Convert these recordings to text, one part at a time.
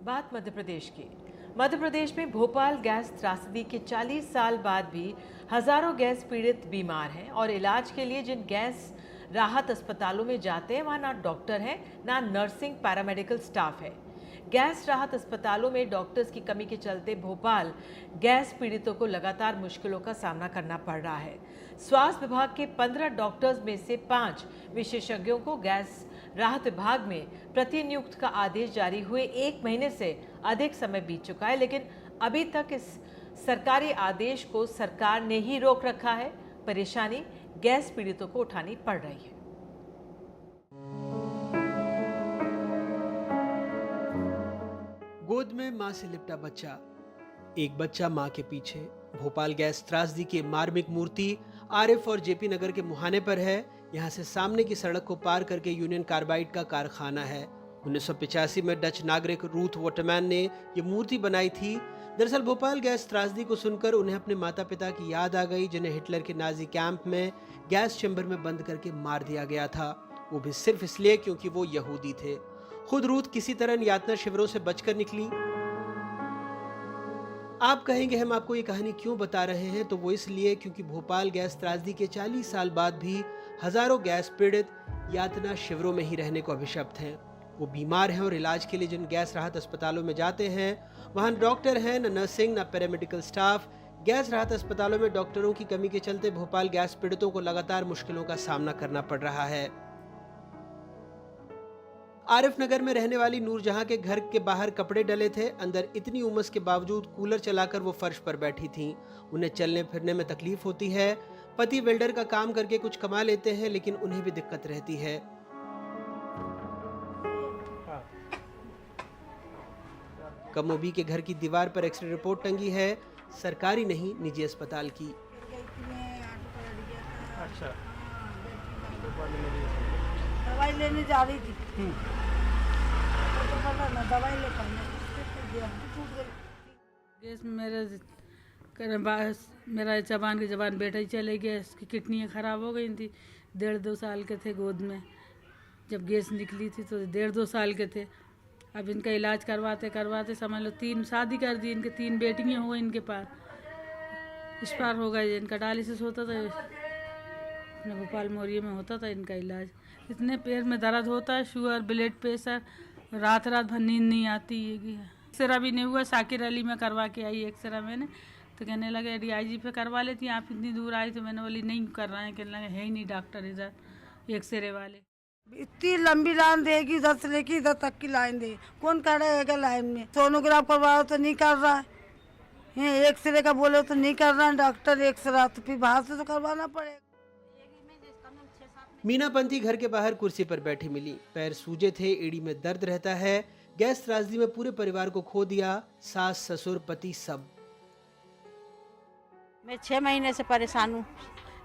बात मध्य प्रदेश की। मध्य प्रदेश में भोपाल गैस त्रासदी के 40 साल बाद भी हजारों गैस पीड़ित बीमार हैं और इलाज के लिए जिन गैस राहत अस्पतालों में जाते हैं वहां ना डॉक्टर हैं ना नर्सिंग पैरामेडिकल स्टाफ है। गैस राहत अस्पतालों में डॉक्टर्स की कमी के चलते भोपाल गैस पीड़ितों को लगातार मुश्किलों का सामना करना पड़ रहा है। स्वास्थ्य विभाग के 15 डॉक्टर्स में से 5 विशेषज्ञों को गैस राहत विभाग में प्रतिनियुक्त का आदेश जारी हुए 1 महीने से अधिक समय बीत चुका है, लेकिन अभी तक इस सरकारी आदेश को सरकार ने ही रोक रखा है। परेशानी गैस पीड़ितों को उठानी पड़ रही है। गोद में मां से लिपटा बच्चा, एक बच्चा मां के पीछे। भोपाल गैस त्रासदी की मार्मिक मूर्ति आरिफ और जेपी नगर के मुहाने पर है। यहाँ से सामने की सड़क को पार करके यूनियन कार्बाइड का कारखाना है। 1985 में डच नागरिक रूथ वॉटरमैन ने ये मूर्ति बनाई थी। दरअसल भोपाल गैस त्रासदी को सुनकर उन्हें अपने माता पिता की याद आ गई, जिन्हें हिटलर के नाजी कैंप में गैस चैम्बर में बंद करके मार दिया गया था, वो भी सिर्फ इसलिए क्योंकि वो यहूदी थे। खुद रूथ किसी तरह यातना शिविरों से बचकर निकली। आप कहेंगे हम आपको ये कहानी क्यों बता रहे हैं, तो वो इसलिए क्योंकि भोपाल गैस त्रासदी के 40 साल बाद भी हजारों गैस पीड़ित यातना शिविरों में ही रहने को अभिशप्त हैं। वो बीमार हैं और इलाज के लिए जिन गैस राहत अस्पतालों में जाते हैं वहां डॉक्टर हैं, न नर्सिंग न पैरामेडिकल स्टाफ। गैस राहत अस्पतालों में डॉक्टरों की कमी के चलते भोपाल गैस पीड़ितों को लगातार मुश्किलों का सामना करना पड़ रहा है। आरिफ नगर में रहने वाली नूरजहां के घर के बाहर कपड़े डले थे। अंदर इतनी उमस के बावजूद कूलर चलाकर वो फर्श पर बैठी थीं। उन्हें चलने फिरने में तकलीफ होती है। पति वेल्डर का काम करके कुछ कमा लेते हैं, लेकिन उन्हें भी दिक्कत रहती है। कमोबी के घर की दीवार पर एक्सरे रिपोर्ट टंगी है, सरकारी नहीं निजी अस्पताल की। अच्छा, दवाई लेने जा रही थी तो पता ना दवाई लेकर गैस मेरा जबान की जबान बेटा ही चले गया। इसकी किडनी खराब हो गई थी। 1.5-2 साल के थे गोद में जब गैस निकली थी, तो 1.5-2 साल के थे। अब इनका इलाज करवाते करवाते समझ लो 3 शादी कर दी। इनके 3 बेटियां हो गई। इनके पास इस पार हो गए। इनका डायलिसिस होता था, भोपाल मोरिया में होता था इनका इलाज। इतने पैर में दर्द होता है, शुगर ब्लड प्रेशर, रात भर नींद नहीं आती है। एक्सरा भी नहीं हुआ। साकिर अली में करवा के आई एक्सरा मैंने, तो कहने लगे DIG पे करवा लेती, आप इतनी दूर आई। तो मैंने बोली नहीं कर रहे हैं, कहने लगे है ही नहीं डॉक्टर इधर एक्सरे वाले। इतनी लंबी लाइन देगी, 10 से लेके इधर तक की लाइन देगी। कौन खड़ा लाइन में? सोनोग्राफ करवाओ तो नहीं कर रहा है, एक्सरे का बोलो तो नहीं कर रहा है डॉक्टर एक्सरा, तो फिर बाहर से तो करवाना पड़ेगा। मीनापंथी घर के बाहर कुर्सी पर बैठी मिली। पैर सूजे थे, एड़ी में दर्द रहता है। गैस त्रासदी में पूरे परिवार को खो दिया, सास ससुर पति सब। मैं 6 महीने से परेशान हूँ,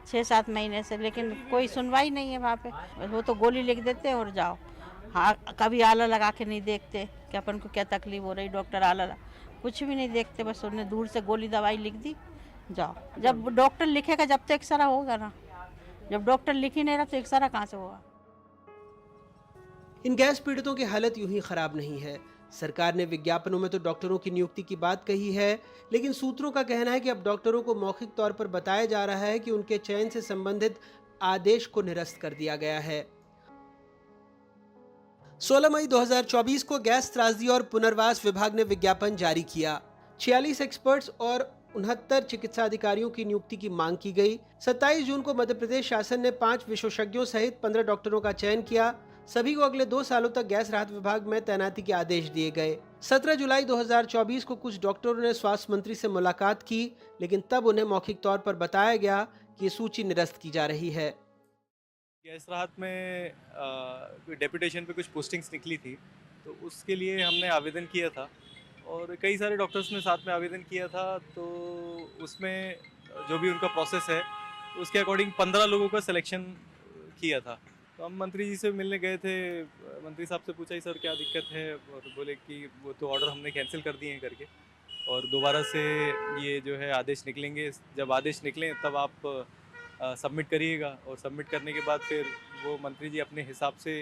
6-7 महीने से, लेकिन कोई सुनवाई नहीं है वहाँ पे। वो तो गोली लिख देते हैं और जाओ। हाँ, कभी आला लगा के नहीं देखते कि अपन को क्या तकलीफ हो रही। डॉक्टर आला कुछ भी नहीं देखते, बस उन्हें दूर से गोली दवाई लिख दी, जाओ। जब डॉक्टर लिखेगा जब तक एक्सरा होगा ना, जब डॉक्टर लिख ही नहीं रहा तो एक्सरा कहाँ से होगा। इन गैस पीड़ितों की हालत यूं ही खराब नहीं है। सरकार ने विज्ञापनों में तो डॉक्टरों की नियुक्ति की बात कही है, लेकिन सूत्रों का कहना है कि अब डॉक्टरों को मौखिक तौर पर बताया जा रहा है कि उनके चयन से संबंधित आदेश को निरस्त कर दिया गया है। 16 मई 2024 को गैस त्रासदी और पुनर्वास विभाग ने विज्ञापन जारी किया। 46 एक्सपर्ट्स और 69 चिकित्सा अधिकारियों की नियुक्ति की मांग की गई। 27 जून को मध्य प्रदेश शासन ने 5 विशेषज्ञों सहित 15 डॉक्टरों का चयन किया। सभी को अगले 2 सालों तक गैस राहत विभाग में तैनाती के आदेश दिए गए। 17 जुलाई 2024 को कुछ डॉक्टरों ने स्वास्थ्य मंत्री से मुलाकात की, लेकिन तब उन्हें मौखिक तौर पर बताया गया कि ये सूची निरस्त की जा रही है। गैस राहत में डेपुटेशन पे कुछ पोस्टिंग्स निकली थी, तो उसके लिए हमने आवेदन किया था और कई सारे डॉक्टर्स ने साथ में आवेदन किया था। तो उसमें जो भी उनका प्रोसेस है उसके अकॉर्डिंग 15 लोगों का सिलेक्शन किया था। तो हम मंत्री जी से मिलने गए थे। मंत्री साहब से पूछा सर क्या दिक्कत है, और बोले कि वो तो ऑर्डर हमने कैंसिल कर दिए हैं करके, और दोबारा से ये जो है आदेश निकलेंगे। जब आदेश निकलें तब आप सबमिट करिएगा और सबमिट करने के बाद फिर वो मंत्री जी अपने हिसाब से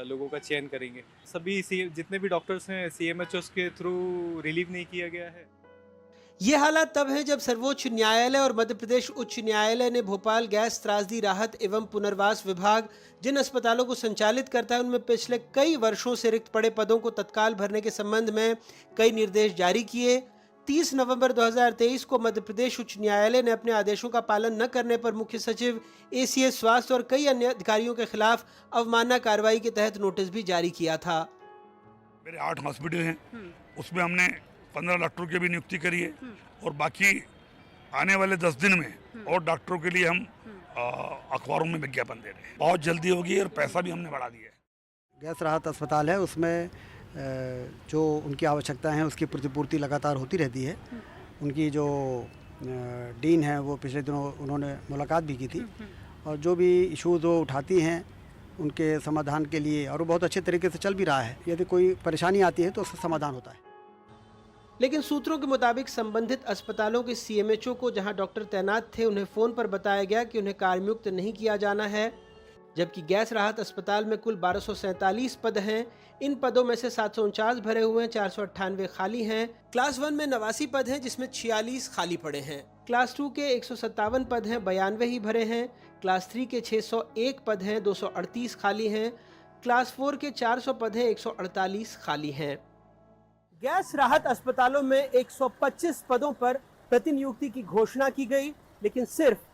लोगों का चयन करेंगे। सभी जितने भी डॉक्टर्स हैं CMHOs के थ्रू रिलीव नहीं किया गया है। ये हालात तब है जब सर्वोच्च न्यायालय और मध्य प्रदेश उच्च न्यायालय ने भोपाल गैस त्रासदी राहत एवं पुनर्वास विभाग जिन अस्पतालों को संचालित करता है उनमें पिछले कई वर्षों से रिक्त पड़े पदों को तत्काल भरने के संबंध में कई निर्देश जारी किए। 30 नवंबर 2023 को मध्य प्रदेश उच्च न्यायालय ने अपने आदेशों का पालन न करने पर मुख्य सचिव ACS स्वास्थ्य और कई अन्य अधिकारियों के खिलाफ अवमानना कार्रवाई के तहत नोटिस भी जारी किया था। मेरे 8 हॉस्पिटल हैं, उसमें हमने 15 डॉक्टरों की भी नियुक्ति करी है और बाकी आने वाले 10 दिन में और डॉक्टरों के लिए हम अखबारों में विज्ञापन दे रहे हैं। बहुत जल्दी होगी और पैसा भी हमने बढ़ा दिया है। गैस राहत अस्पताल है, उसमें जो उनकी आवश्यकता है उसकी प्रतिपूर्ति लगातार होती रहती है। उनकी जो डीन है वो पिछले दिनों उन्होंने मुलाकात भी की थी और जो भी इश्यूज़ वो उठाती हैं उनके समाधान के लिए, और वो बहुत अच्छे तरीके से चल भी रहा है। यदि कोई परेशानी आती है तो उसका समाधान होता है। लेकिन सूत्रों के मुताबिक संबंधित अस्पतालों के CMHO को जहां डॉक्टर तैनात थे उन्हें फोन पर बताया गया कि उन्हें कार्यमुक्त नहीं किया जाना है, जबकि गैस राहत अस्पताल में कुल 1247 पद हैं। इन पदों में से 749 भरे हुए हैं, 498 खाली हैं। क्लास 1 में 89 पद हैं जिसमें 46 खाली पड़े हैं। क्लास 2 के 157 पद हैं, 92 ही भरे हैं। क्लास 3 के 601 पद हैं, 238 खाली हैं। क्लास 4 के 400 पद हैं, 148 खाली हैं। गैस राहत अस्पतालों में 125 पदों पर प्रतिनियुक्ति की घोषणा की गई, लेकिन सिर्फ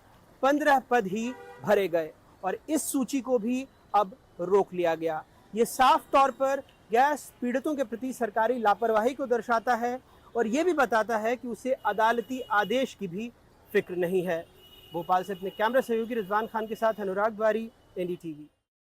15 पद ही भरे गए और इस सूची को भी अब रोक लिया गया। ये साफ तौर पर गैस पीड़ितों के प्रति सरकारी लापरवाही को दर्शाता है और ये भी बताता है कि उसे अदालती आदेश की भी फिक्र नहीं है। भोपाल से अपने कैमरा सहयोगी रिजवान खान के साथ अनुराग द्वारी, NDTV।